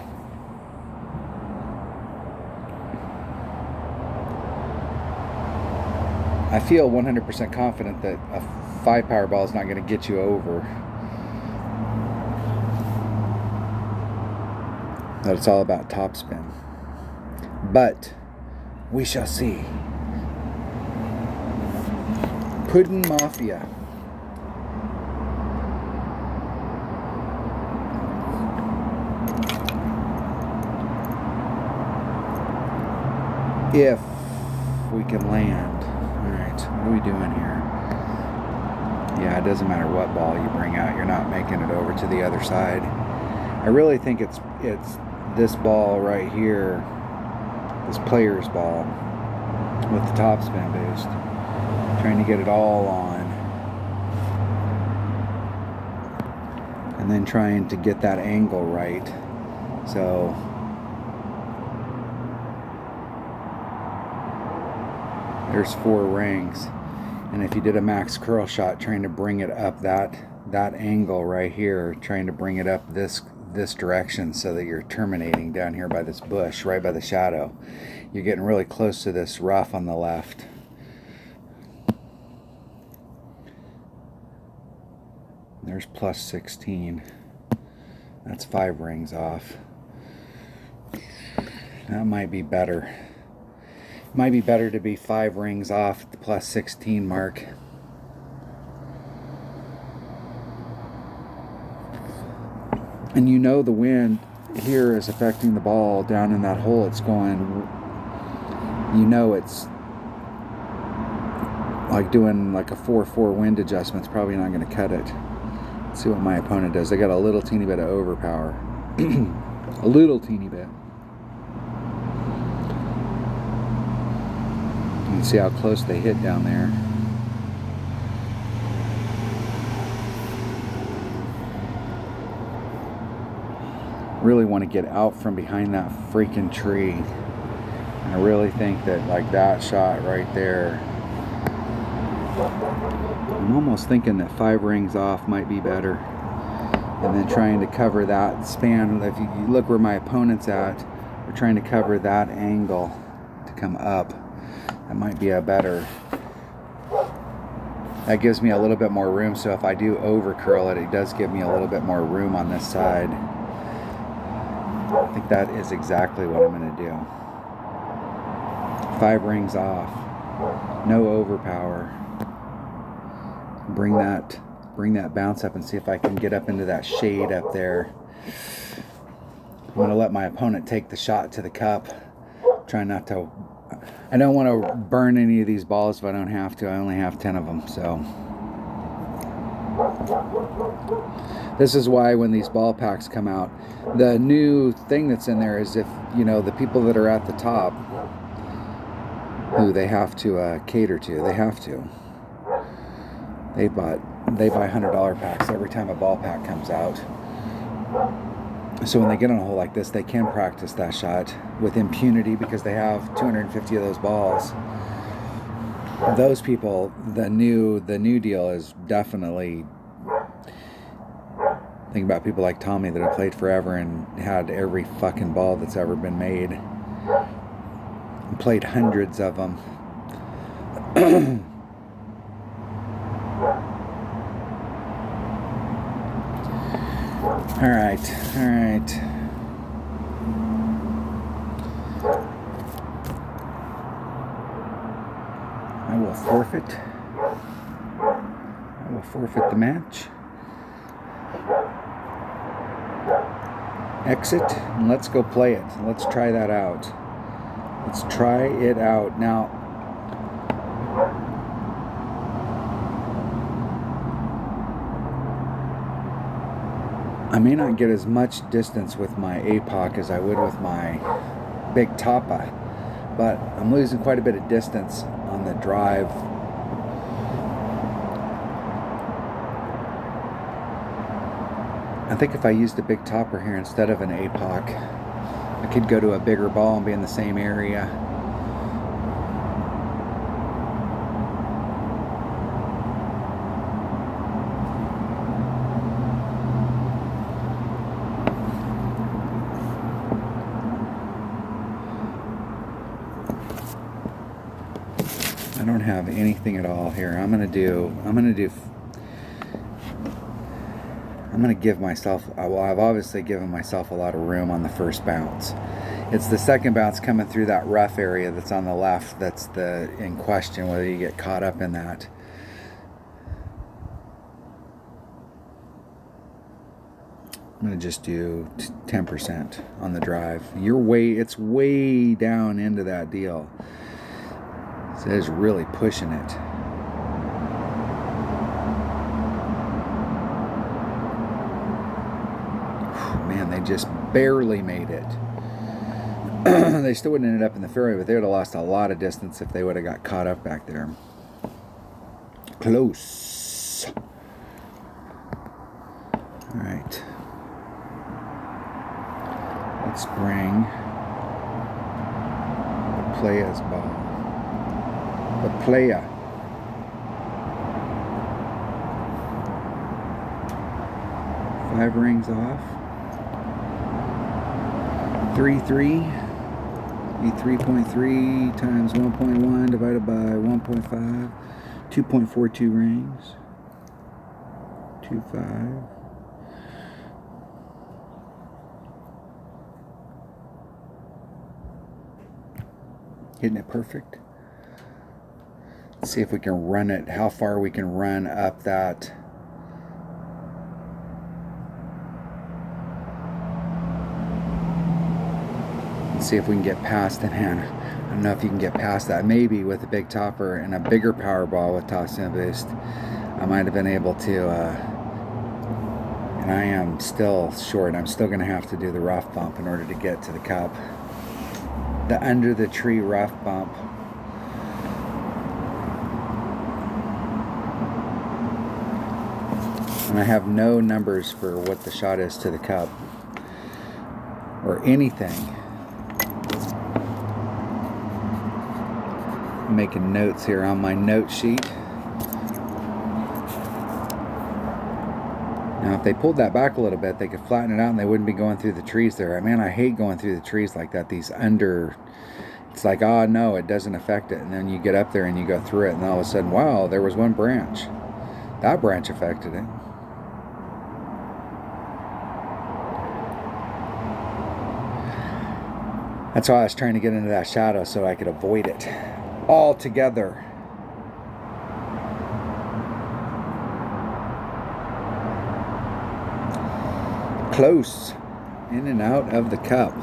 I feel 100% confident that a 5 power ball is not going to get you over. That it's all about topspin. But we shall see. Puddin Mafia. If we can land. Alright, what are we doing here? Yeah, it doesn't matter what ball you bring out, you're not making it over to the other side. I really think it's this ball right here, this player's ball, with the topspin boost. Trying to get it all on. And then trying to get that angle right. So there's 4 rings, and if you did a max curl shot, trying to bring it up that angle right here, trying to bring it up this direction so that you're terminating down here by this bush, right by the shadow. You're getting really close to this rough on the left. There's plus 16. That's 5 rings off. That might be better. Might be better to be 5 rings off at the plus 16 mark. And you know the wind here is affecting the ball down in that hole it's going. You know it's like doing like a 4-4 wind adjustment. It's probably not going to cut it. Let's see what my opponent does. They got a little teeny bit of overpower. A little teeny bit. You can see how close they hit down there. Really want to get out from behind that freaking tree. And I really think that like that shot right there, I'm almost thinking that 5 rings off might be better. And then trying to cover that span. If you look where my opponent's at, we're trying to cover that angle to come up. That might be a better. That gives me a little bit more room, so if I do over curl it, it does give me a little bit more room on this side. I think that is exactly what I'm going to do. 5 rings off. No overpower. Bring that bring that bounce up and see if I can get up into that shade up there. I'm going to let my opponent take the shot to the cup. Try not to... I don't want to burn any of these balls if I don't have to. I only have 10 of them, so... This is why when these ball packs come out, the new thing that's in there is if, you know, the people that are at the top, who they have to cater to, they have to. They buy $100 packs every time a ball pack comes out. So when they get on a hole like this, they can practice that shot with impunity because they have 250 of those balls. Those people, the new deal is definitely... Think about people like Tommy that have played forever and had every fucking ball that's ever been made. And played hundreds of them. All right. I will forfeit. I will forfeit the match. Exit, and let's go play it. Let's try that out. Let's try it out. Now, I may not get as much distance with my APOC as I would with my Big Tapa, but I'm losing quite a bit of distance on the drive. I think if I used a Big Topper here instead of an APOC, I could go to a bigger ball and be in the same area. I don't have anything at all here. I'm gonna give myself, well, I've obviously given myself a lot of room on the first bounce. It's the second bounce coming through that rough area that's on the left that's in question, whether you get caught up in that. I'm gonna just do 10% on the drive. It's way down into that deal. So it's really pushing it. Man, they just barely made it. They still wouldn't have ended up in the fairway, but they would have lost a lot of distance if they would have got caught up back there. Close. All right. Let's bring the player's ball. The player. Five rings off. 3.3 times 1.1 divided by 1.5. 2.42 rings. 2.5. Hitting it perfect. Let's see if we can run it, how far we can run up that. Let's see if we can get past it, man. I don't know if you can get past that. Maybe with a Big Topper and a bigger power ball with Toss and Boost, I might have been able to, and I am still short. I'm still going to have to do the rough bump in order to get to the cup. The under the tree rough bump. And I have no numbers for what the shot is to the cup or anything. I'm making notes here on my note sheet. Now, if they pulled that back a little bit, they could flatten it out and they wouldn't be going through the trees there. Man, I hate going through the trees like that. These under, it's like, oh no, it doesn't affect it. And then you get up there and you go through it and all of a sudden, wow, there was one branch. That branch affected it. That's why I was trying to get into that shadow so I could avoid it altogether. close. In and out of the cup.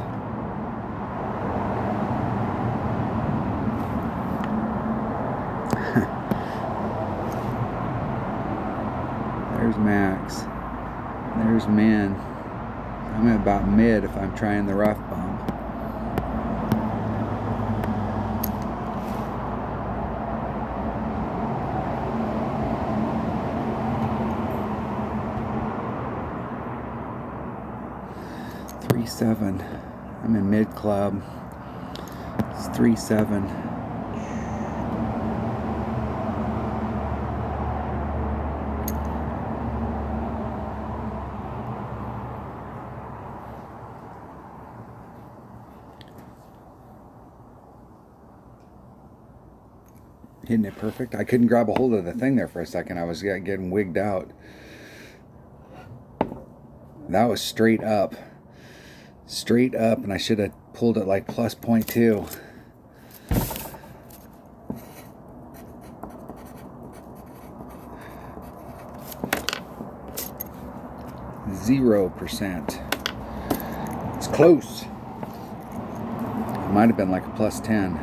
There's max. There's min. I'm at about mid if I'm trying the rough bump. .37. I'm in mid club. It's 3.7. Hitting it perfect. I couldn't grab a hold of the thing there for a second. I was getting wigged out. That was straight up. Straight up, and I should have pulled it like plus 0.2. %. It's close. It might have been like a plus 10.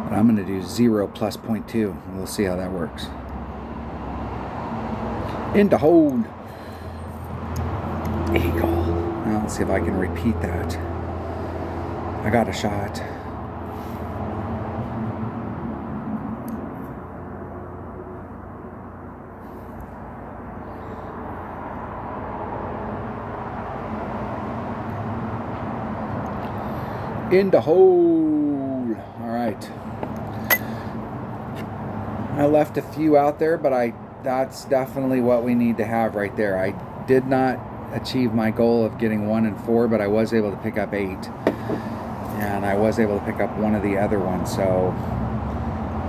But I'm going to do 0 plus 0.2. We'll see how that works. Into hold. Eagle. Now let's see if I can repeat that. I got a shot. In the hole. All right. I left a few out there, but that's definitely what we need to have right there. I did not achieve my goal of getting 1 and 4, but I was able to pick up 8, and I was able to pick up one of the other ones, so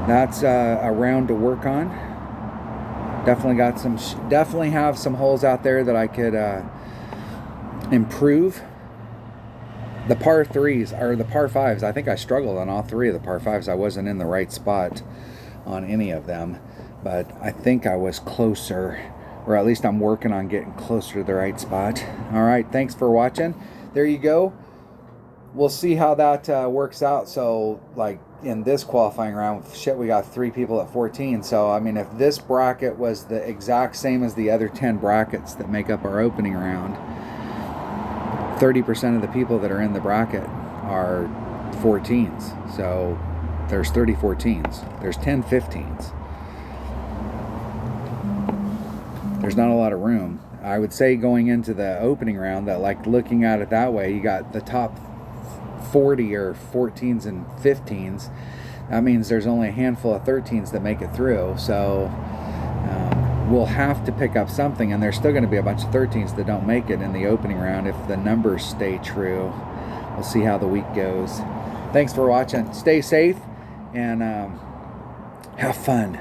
that's a round to work on. Definitely have some holes out there that I could improve. The par 3s or the par 5s, I think I struggled on all 3 of the par 5s. I wasn't in the right spot on any of them, but I think I was closer, or at least I'm working on getting closer to the right spot. All right, thanks for watching. There you go. We'll see how that works out. So, like in this qualifying round, shit, we got 3 people at 14. So, I mean, if this bracket was the exact same as the other 10 brackets that make up our opening round, 30% of the people that are in the bracket are 14s. So, there's 30 14s. There's 10 15s. There's not a lot of room. I would say going into the opening round, that like looking at it that way, you got the top 40 or 14s and 15s. That means there's only a handful of 13s that make it through. So we'll have to pick up something, and there's still going to be a bunch of 13s that don't make it in the opening round if the numbers stay true. We'll see how the week goes. Thanks for watching. Stay safe and have fun.